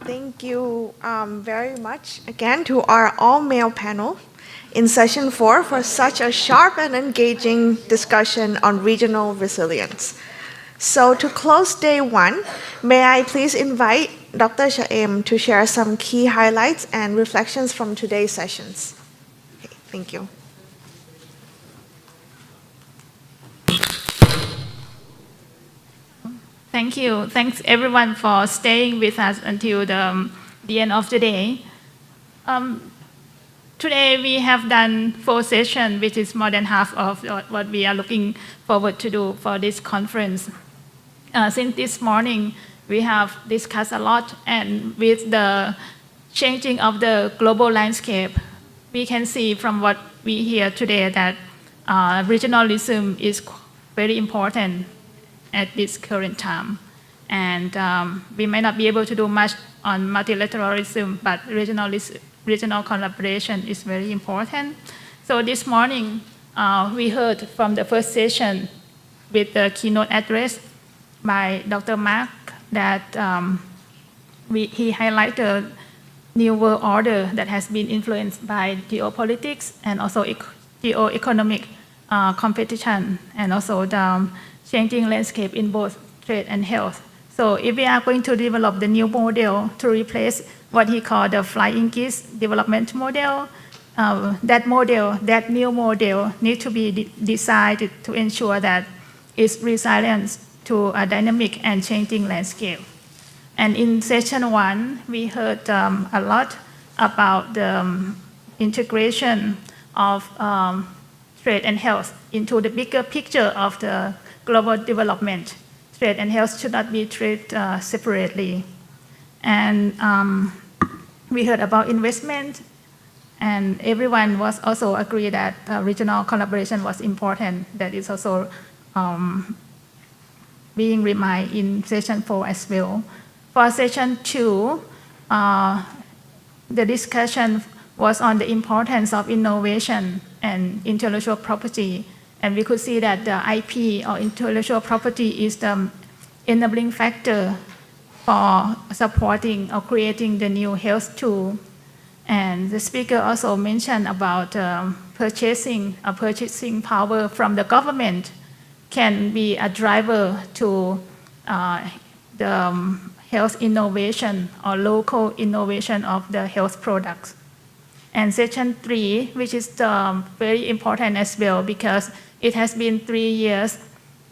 Thank you very much again to our all-male panel in session 4 for such a sharp and engaging discussion on regional resilience. So to close day 1, may I please invite Dr. Chaem to share some key highlights and reflections from today's sessions. Okay, thank you. Thank you. Thanks everyone for staying with us until the end of the day. Today we have done 4 sessions, which is more than half of what we are looking forward to do for this conference. Since this morning, we have discussed a lot, and with the changing of the global landscape, we can see from what we hear today that regionalism is very important at this current time. And we may not be able to do much on multilateralism, but regional collaboration is very important. So this morning, we heard from the first session with the keynote address by Dr. Mark that he highlighted the new world order that has been influenced by geopolitics and also geoeconomic competition, and also the changing landscape in both trade and health. So if we are going to develop the new model to replace what he called the flying geese development model, that new model needs to be designed to ensure that it's resilient to a dynamic and changing landscape. And in session 1, we heard a lot about the integration of trade and health into the bigger picture of the global development. Trade and health should not be treated separately. And we heard about investment, and everyone was also agreed that regional collaboration was important. That is also being reminded in session 4 as well. For session 2, the discussion was on the importance of innovation and intellectual property. And we could see that the IP or intellectual property is the enabling factor for supporting or creating the new health tool. And the speaker also mentioned about purchasing power from the government can be a driver to the health innovation or local innovation of the health products. And session 3, which is very important as well, because it has been 3 years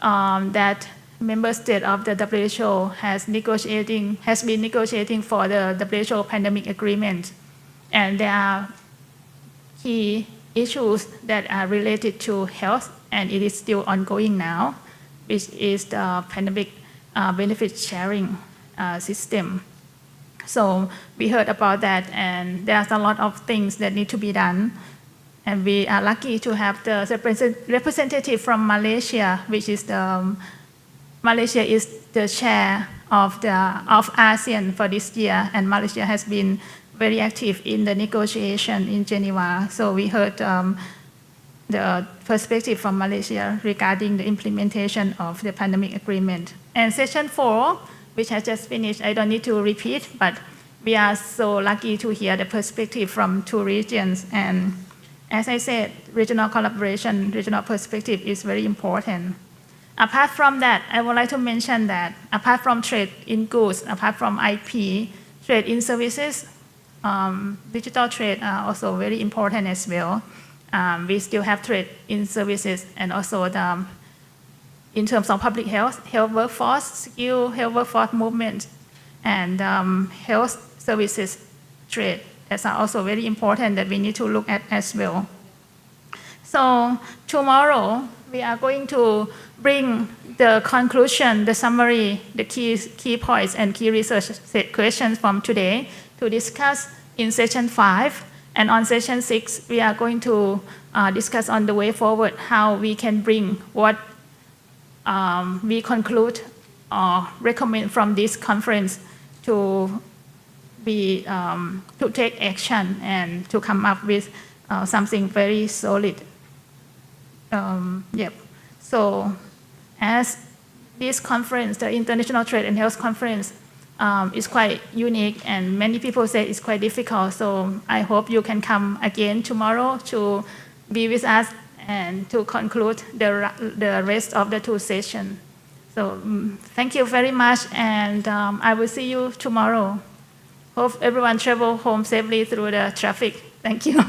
that member state of the WHO has been negotiating for the WHO pandemic agreement. And there are key issues that are related to health, and it is still ongoing now, which is the pandemic benefit sharing system. So we heard about that, and there's a lot of things that need to be done. And we are lucky to have the representative from Malaysia, which is Malaysia is the chair of ASEAN for this year, and Malaysia has been very active in the negotiation in Geneva. So we heard the perspective from Malaysia regarding the implementation of the pandemic agreement. And session 4, which I just finished, I don't need to repeat, but we are so lucky to hear the perspective from 2 regions. And as I said, regional collaboration, regional perspective is very important. Apart from that, I would like to mention that apart from trade in goods, apart from IP, trade in services, digital trade are also very important as well. We still have trade in services, and also in terms of public health workforce, skill, health workforce movement, and health services trade. That's also very important that we need to look at as well. So tomorrow, we are going to bring the conclusion, the summary, the key points and key research questions from today to discuss in session 5. And on session 6, we are going to discuss on the way forward how we can bring what we conclude or recommend from this conference to take action and to come up with something very solid. So as this conference, the International Trade and Health Conference, is quite unique, and many people say it's quite difficult. So I hope you can come again tomorrow to be with us and to conclude the rest of the 2 sessions. So thank you very much, and I will see you tomorrow. Hope everyone travel home safely through the traffic. Thank you.